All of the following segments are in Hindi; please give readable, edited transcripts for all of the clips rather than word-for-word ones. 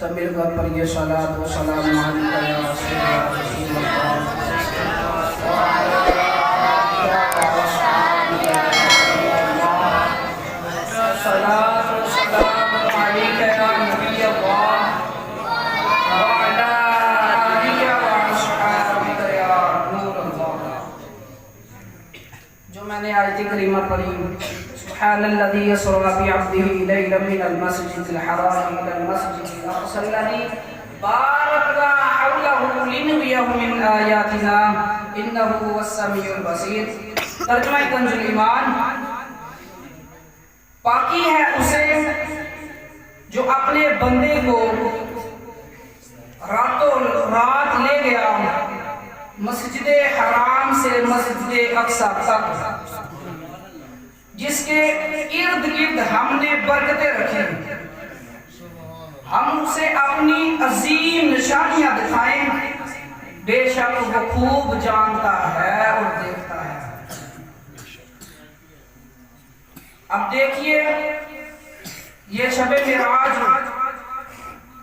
सब मिलकर पढ़िए सलात व सलाम अलैका या जो मैंने आयत करीमा पढ़ी सुब्हानल्लज़ी यसरा बिअब्दिही लैलन मिनल मस्जिदिल हराम इलल मस्जिदिल अक़सा अल्लज़ी बारकना हौलहु लिनुरियहु मिन आयातिना इन्नहु हुवस-समीउल बसीर। तर्जुमा कंजुल ईमान, पाकी है उसे जो अपने बंदे को रातों रात ले गया मस्जिदे हराम से मस्जिदे अक़सा तक, जिसके इर्द गिर्द हमने बरकतें रखी। हम उसे अपनी अजीम निशानियां दिखाएं, बेशक वो खूब जानता है और देखता है। अब देखिए, ये शबे मेराज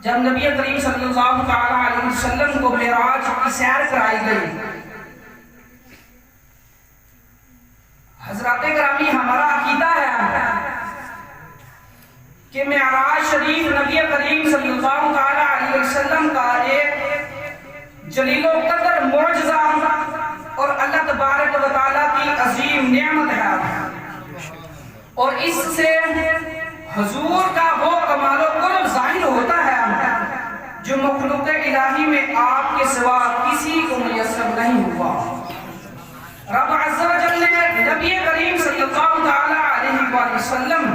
जब नबी करीम सल्लल्लाहु अलैहि वसल्लम को मेराज की सैर कराई गई, हजरात ग्रामी हमारा अकीदा है कि मेराज शरीफ नबी करीम सल्लल्लाहु अलैहि वसल्लम का एक जलीलो कदर मौजज़ा और अल्लाह तबारक व तआला की अजीम नेमत है, और इससे हुजूर का वो कमाल व कुर्ब ज़ाहिर होता है जो मखलूक इलाही में आपके सिवा किसी को मुयस्सर नहीं हुआ। रब अज़्ज़ा व जल ने नबी करीम सल्लल्लाहु अलैहि वसल्लम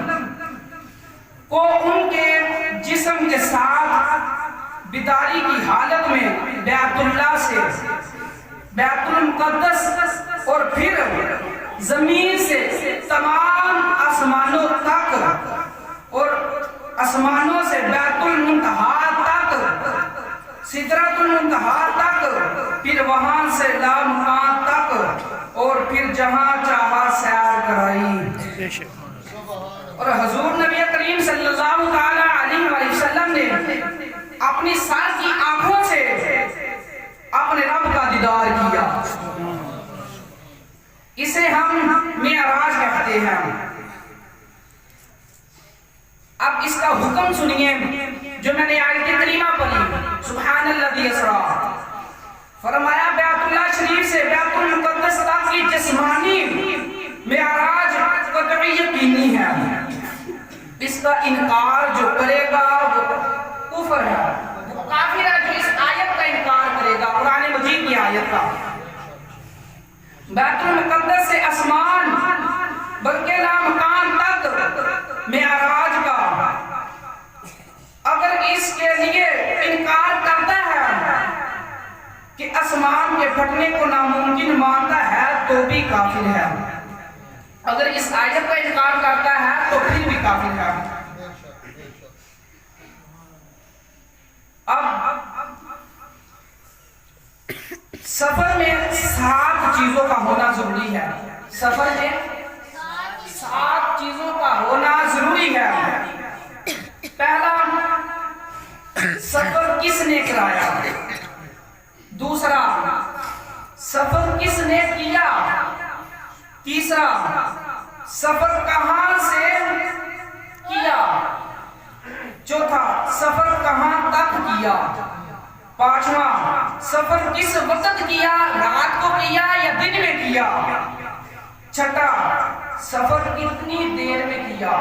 को उनके जिस्म के साथ बिदारी की हालत में बैतुल्लाह से बैतुल मुक़द्दस और फिर जमीन से तमाम आसमानों तक और आसमानों से बैतुल मुंतहा तक, सिदरतुल मुंतहा तक, फिर वहां से लामुकान तक, और फिर जहां चाहा सैर कराई। और हुजूर नबी करीम सल्लल्लाहु अलैहि वसल्लम ने अपनी सर की आंखों से अपने रब का दीदार किया। इसे हम मेराज कहते हैं। अब इसका हुक्म सुनिए जो मैंने आयत करीमा पढ़ी, सुब्हानल्लज़ी यसरा, फरमाया बैतुल्लाह शरीफ से बैतुल मुक़द्दस तक की जिस्मानी मेराज कतई यकीनी है। इसका इनकार जो करेगा वो कुफ्र है, वो काफिर है जो इस आयत का इनकार करेगा, कुरान मजीद की आयत का। बैतुल मुक़द्दस से आसमान बल्कि लामकान तक मेराज का अगर इसके लिए इनकार करता है कि आसमान के फटने को नामुमकिन मानता है तो भी काफिर है। अगर इस आयत का इनकार करता है तो फिर भी काफिर है। अब सफर में 7 चीजों का होना जरूरी है। सफर में 7 चीजों का होना जरूरी है। पहला, सफर किसने कराया। दूसरा, सफर किसने किया। तीसरा, सफर कहां से किया। चौथा, सफर कहां तक किया। पांचवा, सफर किस वक्त किया, रात को किया या दिन में किया। छठा, सफर कितनी देर में किया।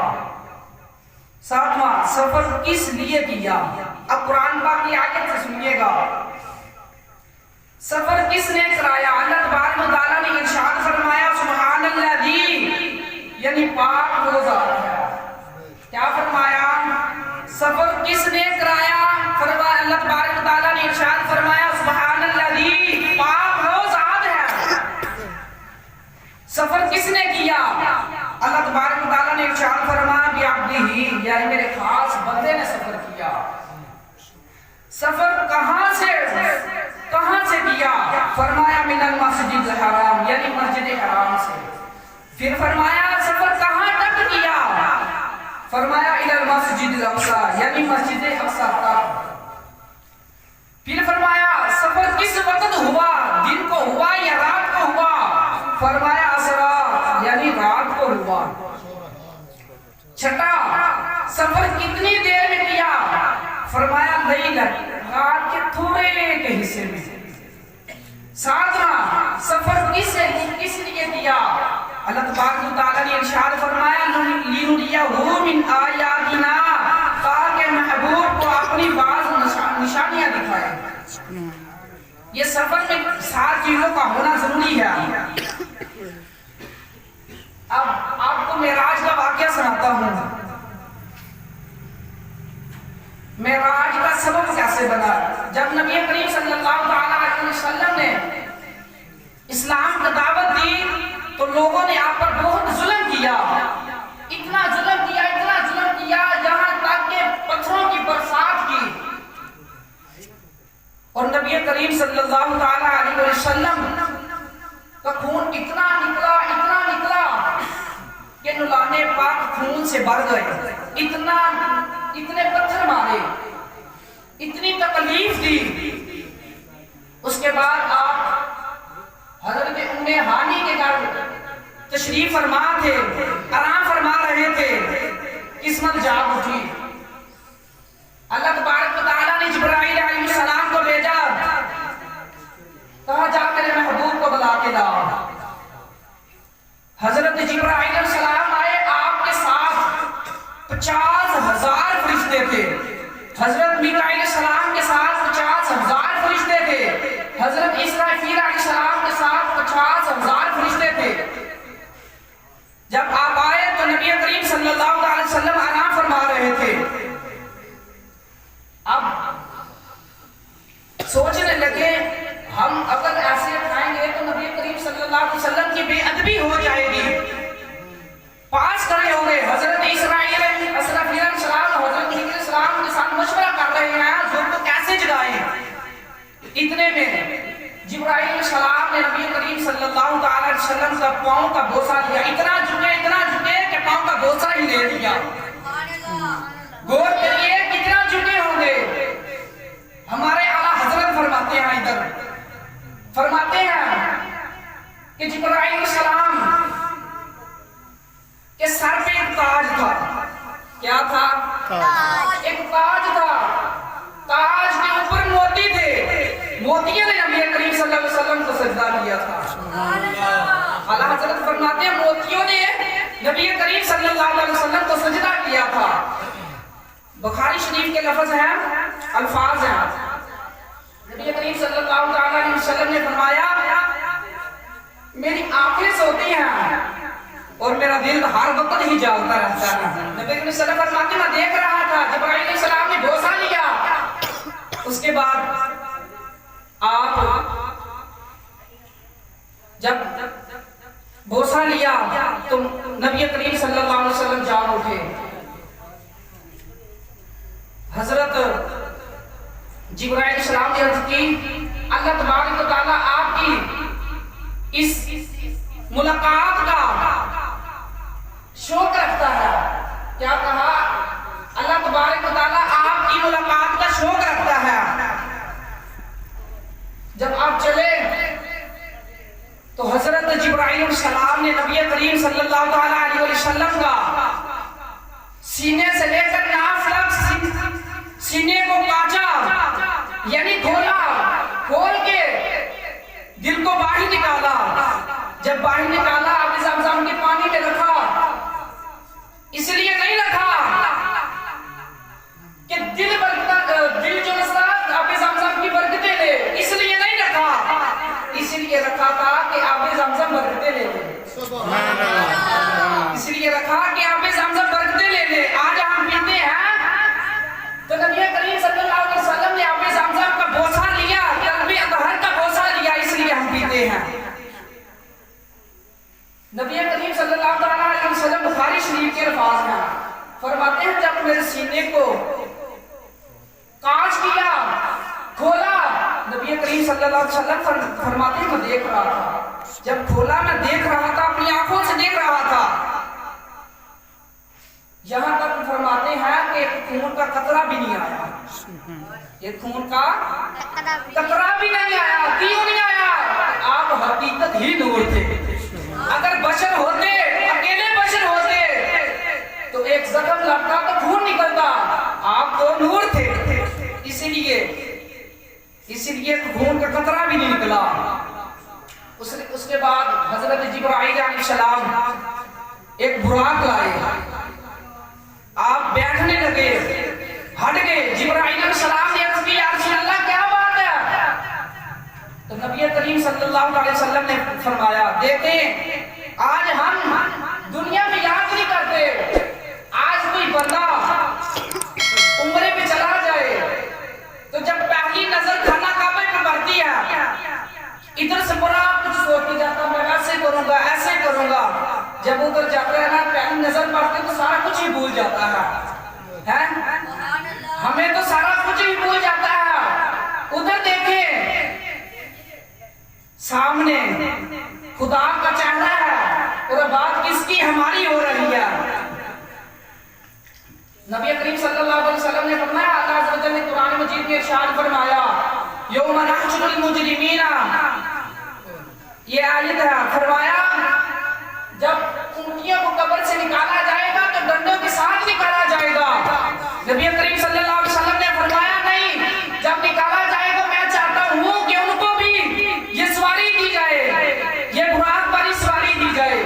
सातवां, सफर किस लिए किया। अब कुरान पाक की आयत से सुनिएगा, सफर किसने कराया। अल्लाह तबारक व तआला ने इरशाद फरमाया सुब्हानल्लाज़ी, यानी पाक वो ज़ात है। क्या फरमाया, सफर किसने कराया। फरमाया अल्लाह तबारक व तआला ने इरशाद फरमाया सुब्हानल्लाज़ी, पाक वो ज़ात है। सफर किसने किया। अल्लाह तबारक व तआला ने इरशाद फरमाया बिअब्दिही, यानी मेरे खास बंदे ने सफर किया। सफर कहां से किया। फरमाया मिनल मस्जिदिल हराम, यानी मस्जिद हराम से। फिर फरमाया सफर कहां तक किया। फरमाया इलल मस्जिदिल अक़सा, यानी मस्जिद अक़सा तक। फिर फरमाया सफर किस वक्त हुआ, दिन को हुआ या रात को हुआ? फरमाया असरा यानी रात को हुआ। छठा, सफर कितनी देर में किया? फरमाया लैलत, रात के थोड़े के हिस्से में। सातवां, सफर किस लिए किया? अल्लाह तबारक व तआला ने इरशाद फरमाया लिनुरियहु मिन आयातिना, ताकि महबूब को अपनी बाज़ निशानियां दिखाए। ये सफर में 7 चीजों का होना जरूरी है। अब आपको मेराज का वाकया सुनाता हूं। मेराज का सबब कैसे बना? जब नबी करीम सल्लल्लाहु अलैहि वसल्लम ने इस्लाम की दावत दी तो लोगों ने आप पर बहुत जुल्म किया, इतना जुल्म किया, इतना जुल्म किया, यहां तक कि पत्थरों की बरसात की। और नबी करीम सल्लल्लाहु अलैहि वसल्लम का खून इतना निकला, इतना निकला कि नुलाने पाक खून से भर गए। इतने पत्थर मारे, इतनी तकलीफ दी। उसके बाद आप हजरत उम्मे हानी के घर तशरीफ फरमा थे, आराम फरमा रहे थे, किस्मत जाग उठी। अल्लाह तबारक व तआला ने जिब्राइल अलैहिस्सलाम को भेजा, कहा जा मेरे महबूब को बुला के लाओ। हजरत जिब्राइल अलैहिस्सलाम आए, आपके साथ 50,000 फरिश्ते थे। हजरत मीकाईल अलैहिस्सलाम के साथ 50,000 फरिश्ते थे। हजरत इसराफील अलैहिस्सलाम के साथ 50,000 फरिश्ते थे। जब आप आए तो नबी करीम सल्लल्लाहु अलैहि वसल्लम आराम फरमा रहे थे। अब सोचने लगे हम अगर ऐसे खाएंगे तो नबी करीम सल्लल्लाहु अलैहि वसल्लम की बेअदबी हो जाएगी। पास खड़े हो गए। हजरत इसराइल इसराफील अलैहिस्सलाम हजरत मीकाईल अलैहिस्सलाम के साथ मशवरा कर रहे हैं जोर को कैसे जगाएं। इतने में जिब्राइल अलैहिस्सलाम ने नबी करीम सल्लल्लाहु अलैहि वसल्लम का पांव का बोसा लिया। इतना झुके कि पांव का बोसा ही ले लिया। गौर करिए कितना झुके होंगे। हमारे आला हजरत फरमाते हैं, इधर फरमाते हैं कि जिब्राइल अलैहिस्सलाम के सर पे एक ताज था। क्या था? एक ताज था। ताज के ऊपर मोती थे। मोतियों ने नबी करीम सल्लल्लाहु अलैहि वसल्लम को सजदा किया था। आला हजरत फरमाते हैं मोतियों ने नबी करीम सल्लल्लाहु अलैहि वसल्लम को सजदा किया था। बुखारी शरीफ के लफ्ज हैं, अल्फाज हैं। नबी करीम सल्लल्लाहु अलैहि वसल्लम ने फरमाया मेरी आंखें सोती हैं और मेरा दिल हर वक्त ही जागता रहता है। नबी करीम सल्लल्लाहु अलैहि वसल्लम मैं देख रहा था जिब्राइल अलैहिस्सलाम ने बोसा लिया। उसके बाद आप जब बोसा लिया तो नबी करीम सल्लल्लाहु अलैहि वसल्लम जाग उठे। हजरत जिब्राइल अलैहिस्सलाम ने अर्ज की अल्लाह तबारक व तआला आपकी इस मुलाकात का शौक रखता है। क्या कहा? अल्लाह तबारक व तआला आपकी मुलाकात का शौक रखता है। जब आप चले तो हजरत जिब्राइल अलैहिस्सलाम ने नबी करीम सल्लल्लाहु अलैहि वसल्लम का सीने से लेकर नाफ तक सीने को काटा, यानी खोला, खोल के दिल को बाहर निकाला। जब बाहर निकाला आब ज़मज़म के पानी में रखा। इसलिए नहीं रखा कि दिल जो मसला आब ज़मज़म की बरकतें ले, इसलिए नहीं रखा। इसलिए रखा था कि आब ज़मज़म बरकतें ले ले। इसलिए रखा कि आब ज़मज़म बरकतें ले ले। आज हम पीते हैं तो नबी करीम सल्लल्लाहु अलैहि वसल्लम ने आब ज़मज़म का बोसा लिया, कल्बे अतहर का बोसा लिया, इसलिए हम पीते हैं। नबी करीम सल्लल्लाहु अलैहि वसल्लम बुखारी शरीफ के अल्फाज हैं, फरमाते हैं जब मेरे सीने को कांच किया, खोला, नबी करीम सल्लल्लाहु अलैहि वसल्लम फरमाते हैं मैं देख रहा था। जब खोला मैं देख रहा था, अपनी आंखों से देख रहा था। यहां तक फरमाते हैं कि खून का कतरा भी नहीं आया। ये खून का कतरा भी नहीं आया। क्यों नहीं आया? आप हकीकत ही नूर थे। अगर बशर होते, अकेले बशर होते तो एक जख्म लगता तो खून निकलता। आप तो नूर थे, इसीलिए खून का कतरा भी नहीं निकला। उसके बाद हजरत जिब्राइल अलैहिस्सलाम एक बुराक लाए, आप बैठने लगे, हट गए। जिब्राइल अलैहिस्सलाम ने अर्ज़ की, या रसूल अल्लाह क्या बात है? तो नबी करीम सल्लल्लाहु अलैहि वसल्लम ने फरमाया, देखें आज हम दुनिया में याद नहीं करते। आज कोई बंदा उम्रे पे चला जाए तो जब पहली नजर खाना काबे पे पड़ती है, इधर से बड़ा कुछ सोच के जाता, मैं ऐसे करूंगा ऐसे करूंगा। जब उधर जाता है ना, पहली नजर पड़ती तो सारा कुछ ही भूल जाता है? हमें तो सारा कुछ ही भूल जाता है। उधर देखें, सामने खुदा का चेहरा है और बात किसकी? हमारी हो रही है। नबी करीम सल्लल्लाहु अलैहि वसल्लम ने फरमाया, अल्लाह अज़्ज़ा वजल ने कुरान मजीद में इरशाद फरमाया, यौमा नहशुरुल मुजरिमीना, ये आयत है। फरमाया जब ऊंटियों को कब्र से निकाला जाएगा तो डंडों के साथ निकाला जाएगा। नबी करीम सल्लल्लाहु अलैहि वसल्लम ने फरमाया, नहीं, जब निकाला जाएगा मैं चाहता हूँ कि उनको भी ये सवारी दी जाए, ये बुराक वाली सवारी दी जाए।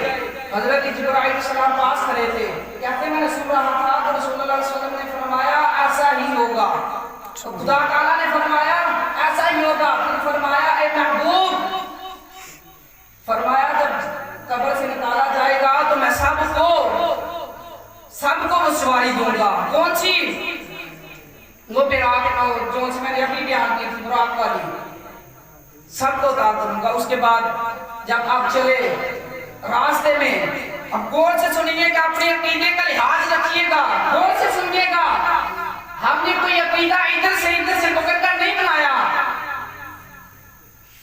हजरत जिब्राइल अलैहिस्सलाम पास खड़े थे, कहते मैंने सुन रहा था तो रसूलुल्लाह सल्लल्लाहु अलैहि वसल्लम ने फरमाया ऐसा ही होगा। खुदा ताला ने फरमाया ऐसा ही होगा। फिर फरमाया, ए महबूब, फरमाया जब कब्र से निकाला जाएगा तो मैं सबको वो सवारी दूंगा। कौन सी? वो बिराक, जो सी मैंने अभी बयान की थी, बुराक वाली, सबको उतार दूंगा। उसके बाद जब आप चले रास्ते में, अब गौर से सुनिएगा, अपने अकीदे का लिहाज रखिएगा, गौर से सुनिएगा। हमने कोई अकीदा इधर से पकड़कर नहीं बनाया।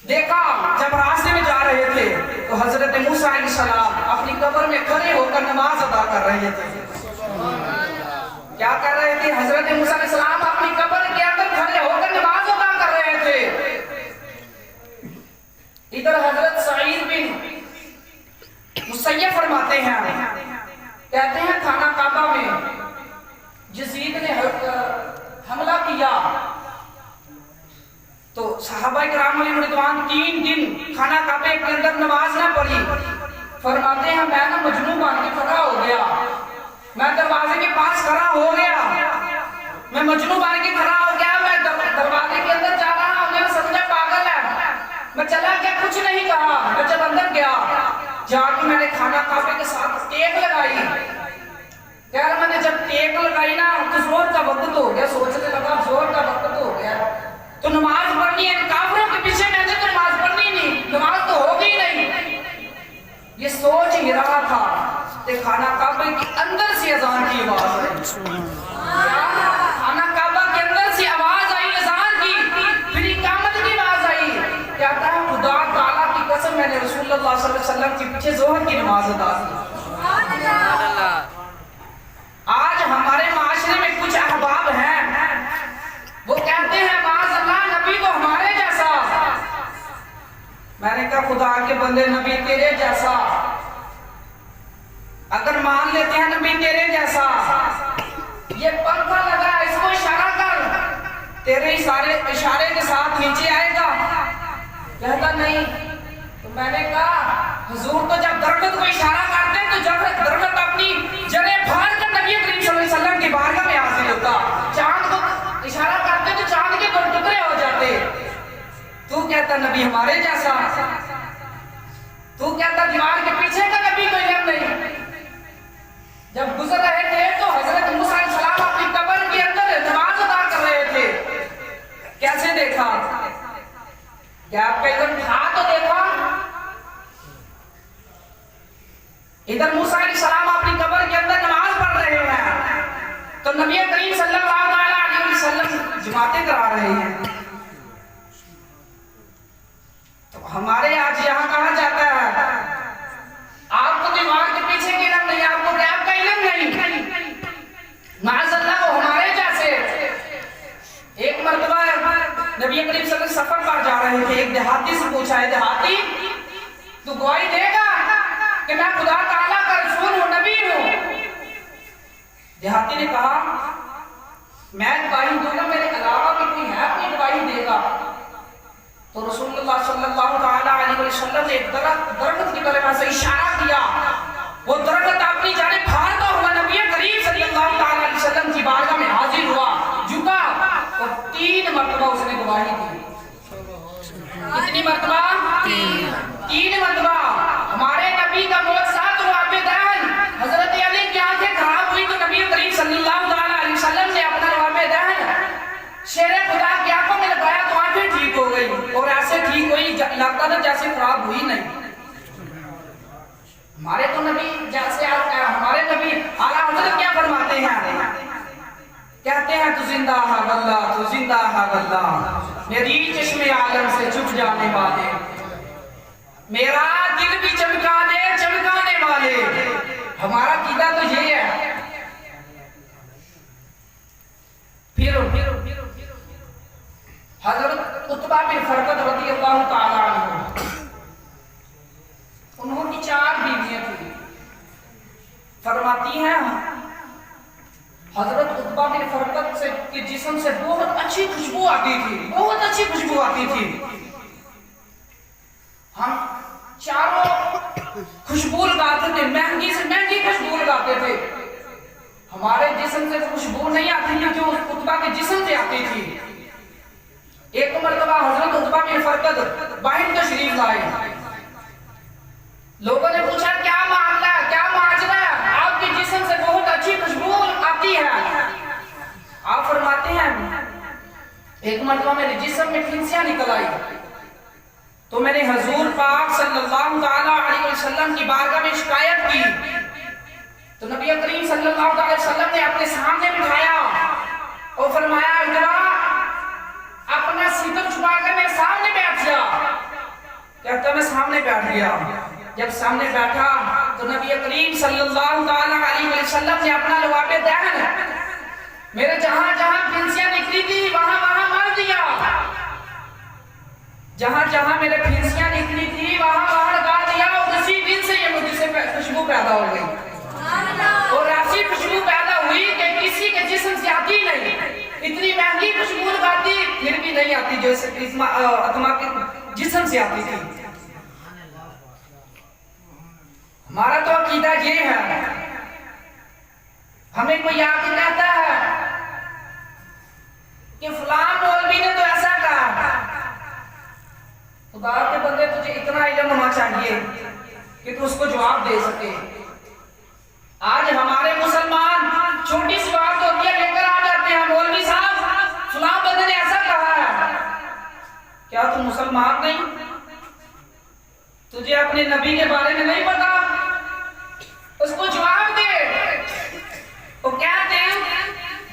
देखा जब रास्ते में जा रहे थे तो हजरत मूसा अलैहिस्सलाम अपनी कब्र में खड़े होकर नमाज अदा कर रहे थे। क्या कर रहे थे? हजरत मूसा अलैहिस्सलाम अपनी कब्र के अंदर खड़े होकर नमाज अदा कर रहे थे। इधर हजरत सईद बिन मुसय्यब फरमाते हैं, कहते हैं खाना काबा में यजीद ने हमला किया तो सहाबा किराम रिज़वान 3 दिन खाना काबे के अंदर नमाज ना पढ़ी। फरमाते हैं मैं ना मजनू बन के खड़ा हो गया, मैं दरवाजे के पास खड़ा हो गया, मैं मजनू बन के खड़ा हो गया, मैं दरवाजे के अंदर जा रहा हूं, मैंने समझा पागल है, मैं चला क्या, कुछ नहीं कहा। मैं जब अंदर गया, जाके मैंने खाना काबे के साथ टेक लगाई। यार मैंने जब टेक लगाई ना तो जोर का वक्त हो गया, सोचने लगा जोर का वक्त हो गया तो नमाज पढ़नी है। काफिरों के पीछे मैंने तो नमाज पढ़नी नहीं, नमाज तो होगी नहीं, ये सोच ही रहा था कि खाना काबे के अंदर से अजान की आवाज आई। खाना काबा के अंदर से आवाज आई अजान की, फिर इकामत की आवाज आई। कहता है खुदा ताला की कसम मैंने रसूलुल्लाह सल्लल्लाहु अलैहि वसल्लम के पीछे जोहर की नमाज अदा की। आज हमारे माशरे में कुछ अहबाब हैं, वो कहते हैं माज़अल्लाह नबी तो हमारे जैसा। मैंने कहा खुदा के बंदे नबी तेरे जैसा, अगर मान लेते हैं नबी तेरे जैसा, ये पंखा लगा है इसको इशारा कर, तेरे इशारे के साथ नीचे आएगा। कहता नहीं। तो मैंने कहा हुजूर तो जब दरख्त को इशारा करते हैं तो जब दरख्त अपनी जड़ें फाड़ कर नबी करीम सल्लल्लाहु अलैहि वसल्लम की बारगाह में हाजिर होता, चांद को इशारा करते तो चांद के 2 टुकड़े हो जाते। तू कहता नबी हमारे जैसा, तू कहता दीवार के पीछे का नबी कोई इल्म नहीं। जब गुजर रहे थे तो हजरत मूसा अलैहिस्सलाम अपनी कब्र के अंदर नमाज अदा कर रहे थे। कैसे देखा? क्या आपका इधर था तो देखा? इधर मूसा अलैहिस्सलाम अपनी कब्र के अंदर नमाज पढ़ रहे हैं तो नबी करीम सल्लल्लाहु अलैहि वसल्लम जमातें करा रहे हैं। तो हमारे आज यहाँ कहा जाता है आपको दीवार के पीछे की इल्म नहीं, आपको क्या आपका इल्म नहीं, माज़अल्लाह वो हमारे जैसे। एक मर्तबा नबी करीम सल्लल्लाहु अलैहि रहे थे, एक देहाती से पूछा है, देहाती तू गवाही देगा कि मैं खुदा ताला का रसूल हूं, नबी हूं? देहाती ने कहा मैं गवाही दूंगा, मेरे अलावा भी कोई है कोई गवाही देगा? तो रसूलुल्लाह सल्लल्लाहु अलैहि वसल्लम ने दरख्त की तरफ से इशारा किया। वो दरख्त अपनी जानिब फाड़ता हुआ नबी करीम सल्लल्लाहु अलैहि वसल्लम की बारगाह में हाजिर हुआ, झुका और 3 मरतबा उसने गवाही दी। कितनी मरतबा? 3 मरतबा। हमारे नबी का मौजज़ात हुआ बेदान, हजरत अली की आंखें खराब हुई तो नबी करीम सल्लल्लाहु अलैहि वसल्लम ने अपना बेदान शेरे खुदा की आंखों में लगाया तो आंखें ठीक हो गई, और ऐसे ठीक हुई लगता था जैसे खराब हुई नहीं। हमारे तो नबी जैसे हमारे नबी आला हजरत क्या फरमाते हैं, कहते हैं तू जिंदा है वल्लाह, तू जिंदा है वल्लाह, मेरी चश्मे आलम से छुप जाने वाले, मेरा दिल भी चमका दे चमकाने वाले। हमारा कीदा तो ये है। फिर हजरत उत्बा बिन फरकत रज़ियल्लाहु ताला अन्हु, उन्होंने 4 बीवियां थी। फरमाती हैं हजरत उत्बा बिन फरकत से के जिस्म से बहुत अच्छी खुशबू आती थी, बहुत अच्छी खुशबू आती थी। हम चारों खुशबू लगाते थे, महंगी से महंगी खुशबू लगाते थे। हमारे जिस्म से खुशबू नहीं आती थी जो उत्बा के जिस्म से आती थी। एक मरतबा हजरत उत्बा बिन फरकत बाहिर तशरीफ लाए। लोगों ने पूछा क्या मामला, क्या माजरा, आपके जिस्म से बहुत अच्छी खुशबू आती है। आप फरमाते हैं एक मरतबा मेरे जिस्म में फिंसियां निकल आई तो मैंने हजूर पाक सल्लल्लाहु अलैहि वसल्लम की बारगाह में शिकायत की तो नबी करीम सल्लल्लाहु अलैहि वसल्लम ने अपने सामने बिठाया और फरमाया इधर अपना सीधम छुपा कर मेरे सामने बैठ जा। कहता मैं सामने बैठ गया। जब सामने बैठा तो नबी करीम सल्लल्लाहु अलैहि वसल्लम ने अपना लवाबे दहन मेरे जहां जहां फिंसियां निकली थी वहां वहां मार दिया, जहां जहां मेरे फिंसियां निकली थी वहां वहां लगा दिया। और उसी दिन से ये मुझसे खुशबू पैदा हो गई और ऐसी खुशबू पैदा हुई कि किसी के जिस्म से आती नहीं। इतनी महंगी खुशबू लगाती फिर भी नहीं आती जैसे आत्मा के जिस्म से आती थी। हमारा तो अकीदा ये है, हमें कोई आके कहता है कि फलां मौलवी ने तो ऐसा कहा, खुदा के बंदे तुझे इतना इल्म होना चाहिए कि तू उसको जवाब दे सके। आज हमारे मुसलमान छोटी सी बात होती है लेकर आ जाते हैं, मौलवी साहब फलां बंदे ने ऐसा कहा है। क्या तू मुसलमान नहीं? तुझे अपने नबी के बारे में नहीं पता? उसको जवाब दे। वो कहते हैं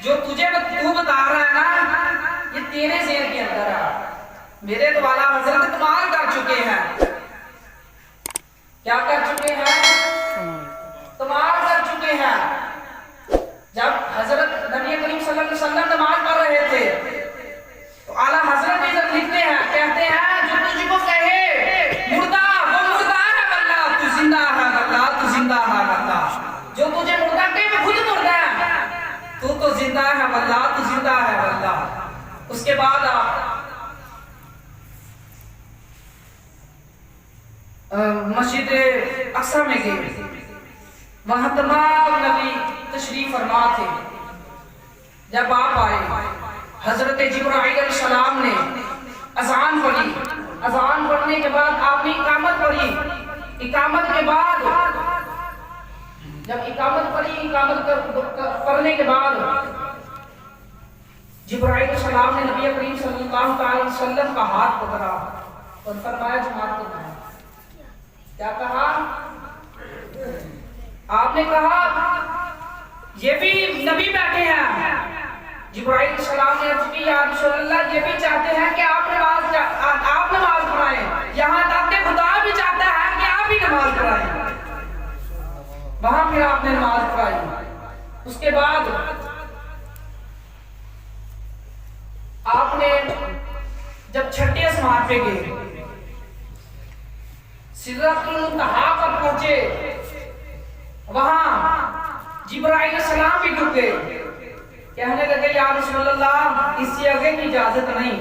जो तुझे तू बता रहा है ना ये तेरे ज़हन के अंदर है। मेरे तो वाला हजरत कमाल कर चुके हैं। क्या कर चुके हैं? कमाल कर चुके हैं। जब हजरत नबी करीम सल्लल्लाहु अलैहि वसल्लम नमाज पढ़ रहे थे तो आला हजरत इधर लिखते हैं, कहते हैं जो तुझको कहे मुर्दा वो मुर्दा है वल्लाह, तू जिंदा है वल्लाह, तू जिंदा है वल्लाह। जो तुझे मुर्दा कहे वो खुद मुर्दा है, तू तो जिंदा है वल्लाह, तू जिंदा है वल्लाह। उसके बाद आप मस्जिद अक्सा में गए, वहां तमाम नबी तशरीफ फरमा थे। जब आप आए हजरत जिब्राइल अलैहिस्सलाम ने अज़ान पढ़ी, अज़ान पढ़ने के बाद आपने इकामत पढ़ी, इकामत के बाद जब इकामत पढ़ी, इकामत पढ़ने के बाद जिब्राइल अलैहिस्सलाम ने नबी करीम सल्लल्लाहु अलैहि वसल्लम का हाथ पकड़ा और फरमाया जमात को कहा। क्या कहा? आपने कहा ये भी नबी बैठे हैं। जिब्राइल सलाम ने अर्ज की या रसूलल्लाह ये भी चाहते हैं कि आप नमाज पढ़ाएं, यहाँ तक कि खुदा भी चाहता है कि आप भी नमाज पढ़ाएं। वहां फिर आपने नमाज पढ़ाई। उसके बाद आपने जब छठे आसमान पे गए, सिदरतुल मुंतहा पर पहुंचे, वहां जिब्राइल सलाम भी रुके, कहने लगे या रसूलल्लाह इससे आगे की इजाजत नहीं।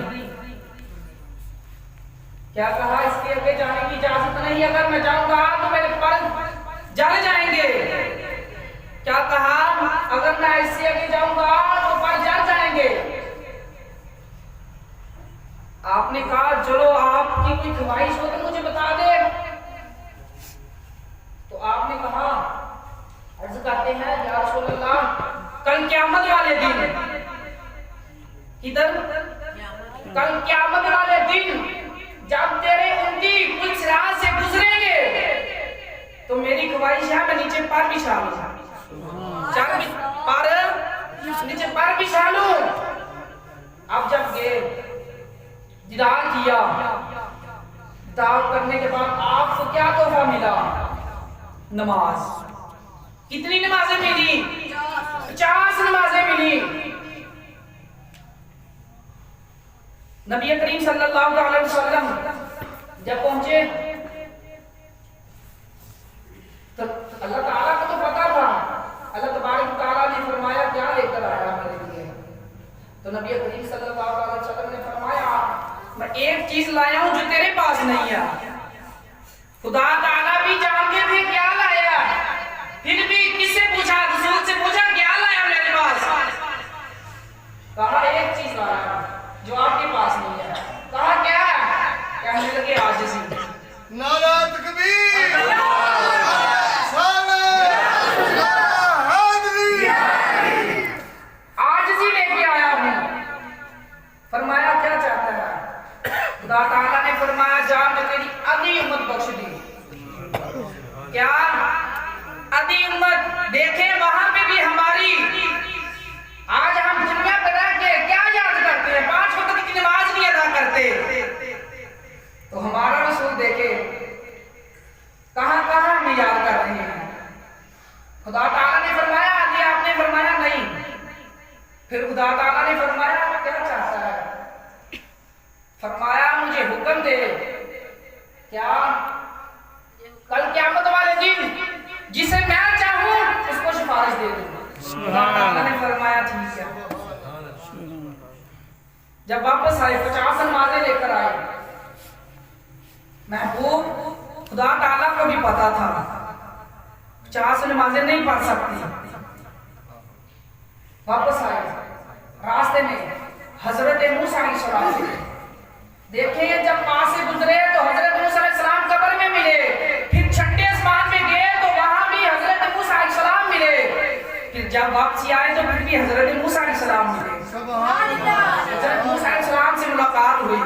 क्या कहा? इसके आगे जाने की इजाजत नहीं, अगर मैं जाऊंगा तो मेरे पर जल जाएंगे। क्या कहा? अगर मैं इससे आगे जाऊंगा तो पर जल जाएंगे। आपने कहा चलो आपकी कोई ख्वाहिश हो तो मुझे बता दे। तो आपने कहा, अर्ज करते हैं या रसूलल्लाह कल क़यामत वाले दिन, इधर कल क़यामत वाले दिन जब तेरे उंगली कुछ राह से गुजरेंगे तो मेरी ख्वाहिश है मैं नीचे पर बिछा लूं, नीचे पर बिछा लूं। अब जब गए दीदार किया, दीदार करने के बाद आपको क्या तोहफा मिला? नमाज। कितनी नमाजें मिली? 50 नमाजें मिली। नबी करीम सल्लल्लाहु अलैहि वसल्लम जब पहुंचे तो अल्लाह ताला को तो पता था, अल्लाह तबारक ताला ने फरमाया क्या लेकर आया मेरे लिए? तो नबी करीम सल्लल्लाहु अलैहि वसल्लम ने फरमाया मैं एक चीज लाया हूं जो तेरे पास नहीं है। खुदा ताला भी जानते थे क्या लाया, फिर भी किससे पूछा? रसूल से पूछा क्या लाया मेरे पास? कहा एक चीज लाया जो आपके पास नहीं है। कहा क्या? कहने लगे आजिज़ी। नारा तकबीर, आजिज़ी लेके आया हूं। फरमाया क्या चाहता है? खुदा ताला ने फरमाया जा मैं तेरी आधी उम्मत बख्श दी। क्या आधी उम्मत? देखे वहां पे भी हमारी, आज हम दुनिया में रह के क्या याद करते हैं? 5 वक्त की नमाज नहीं अदा करते। तो हमारा रसूल देखे कहां कहां हम याद कर रहे हैं। खुदा ताला ने फरमाया आधी, आपने फरमाया नहीं। फिर खुदा ताला ने फरमाया क्या चाहता है? फरमाया मुझे हुक्म दे। क्या? कल क़यामत वाले दिन जिसे मैं चाहूं उसको सिफारिश दे दूंगा। खुदा ताला ने फरमाया ठीक है। जब वापस आए 50 नमाजें लेकर आए। महबूब खुदा ताला को भी पता था 50 नमाजें नहीं पढ़ सकती। वापस आए, रास्ते में हजरत मूसा अलैहिस्सलाम देखे, जब पास से गुजरे तो हजरत मूसा अलैहिस्सलाम कब्र में मिले। फिर छठे आसमान में गए तो वहां भी हजरत मूसा अलैहिस्सलाम मिले। फिर जब वापसी आए तो फिर भी हजरत मूसा अलैहिस्सलाम मिले। हजरत मूसा अलैहिस्सलाम से मुलाकात हुई।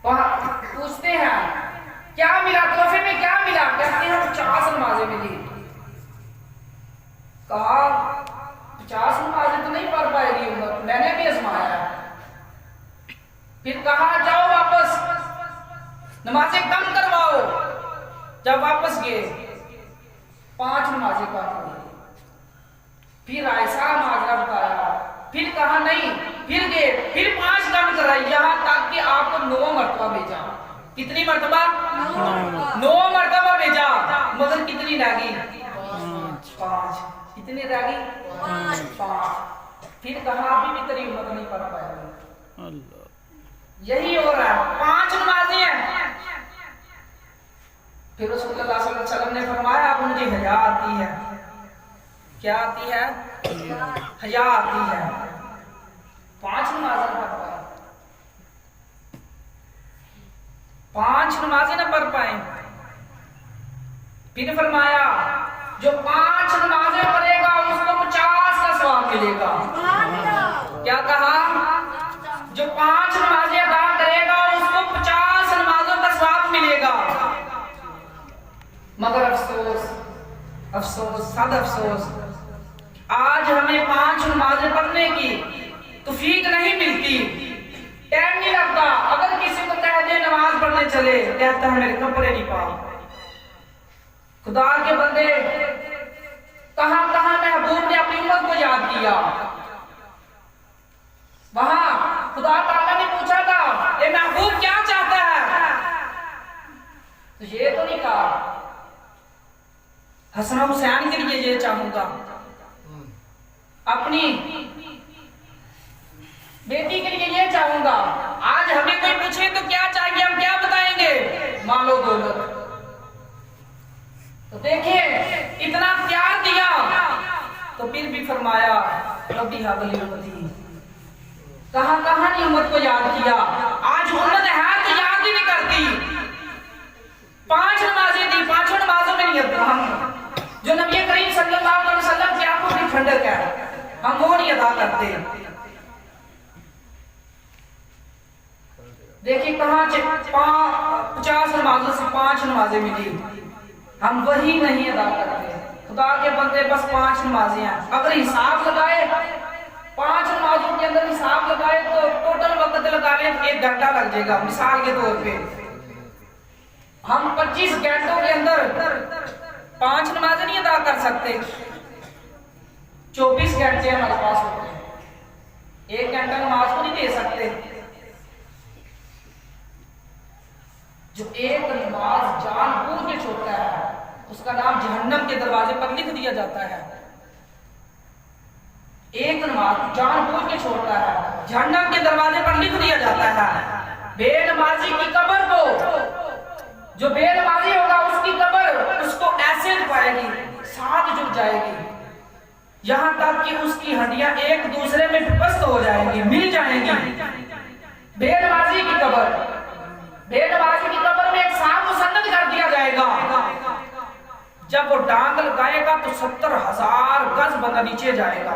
वहां पूछते हैं क्या मिला, तोहफे में क्या मिला? कहते हैं 50 नमाजें मिली। कहा 50 नमाजें तो नहीं पढ़ पाएगी उम्मत, मैंने भी आजमाया। फिर कहा जाओ वापस नमाजें कम करवाओ। जब वापस गए 5 नमाजें कम हुई। फिर ऐसा माजरा बताया। फिर कहा नहीं, फिर गए, फिर 5 कम कराई, यहां तक कि आपको 9 मरतबा भेजा। कितनी मरतबा? 9 मरतबा भेजा। मगर कितनी रह गई? 5। कितनी रह गई? 5। फिर कहा अभी भी तेरी उम्मत नहीं पढ़ पाएगी। यही हो रहा है, 5 नमाजें हैं। फिर रसूलुल्लाह सल्लल्लाहु अलैहि वसल्लम ने फरमाया अब मुझे हया आती है। क्या आती है? हया आती है। 5 नमाजें पढ़ पाए, 5 नमाजें न पढ़ पाए। फिर फरमाया जो 5 नमाजें पढ़ेगा उसको 50 का सवाब मिलेगा। क्या कहा? जो 5 नमाजें अदा करेगा उसको 50 नमाजों का सवाब मिलेगा। मगर अफसोस, अफसोस, सद अफसोस, आज हमें 5 नमाजें पढ़ने की तौफीक नहीं मिलती, टाइम नहीं लगता। अगर किसी को कह दे नमाज पढ़ने चले, कहता है मेरे कपड़े नहीं पाओ। खुदा के बंदे, कहां कहां महबूब ने अपनी उम्मत को याद किया। वहां खुदा ताला ने पूछा नहीं कहा, हसन हुसैन के लिए ये चाहूंगा, अपनी बेटी के लिए ये चाहूंगा। आज हमें कोई पूछे तो क्या चाहिए, हम क्या बताएंगे? मालो दौलत। तो देखिए इतना प्यार दिया तो फिर भी फरमाया रब्बी हबली उम्मती। कहां कहां ने उम्मत को याद किया। आज उम्मत है तो याद ही नहीं करती। 5 नमाजें दी, 5 नमाजों में नहीं हम जो नबी करीम सल्लल्लाहु अलैहि वसल्लम की आंखों की ठंडक है, हम वो नहीं अदा करते। देखिए कहां 50 नमाजों से 5 नमाजें मिली, हम वही नहीं अदा करते। खुदा के बंदे बस 5 नमाजें हैं, अगर हिसाब लगाए 5 नमाजों के अंदर हिसाब लगाए तो टोटल वक्त लगा लें 1 घंटा लग जाएगा। मिसाल के तौर पे हम 25 घंटों के अंदर 5 नमाजें नहीं अदा कर सकते। 24 घंटे हमारे पास होते हैं, 1 घंटा नमाज को नहीं दे सकते। जो एक नमाज जानबूझ के छोड़ता है उसका नाम जहन्नम के दरवाजे पर लिख दिया जाता है। एक नमाज जानबूझ के छोड़ता है जहन्नम के दरवाजे पर लिख दिया जाता है। बेनमाजी की कब्र को, जो बेनमाजी होगा उसकी कब्र उसको ऐसे पाएगी, साथ जुड़ जाएगी, यहां तक कि उसकी हड्डियां एक दूसरे में विभक्त हो जाएंगी, मिल जाएंगी। बेनमाजी की कब्र, बेनमाजी की कब्र में एक सांप मुसन्नद कर दिया जाएगा। जब वो डांग लगाएगा तो 70,000 गज बंदा नीचे जाएगा।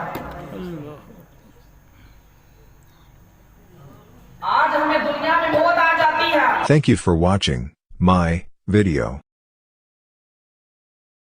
आज हमें दुनिया में मौत आ जाती है। Thank you for watching my video.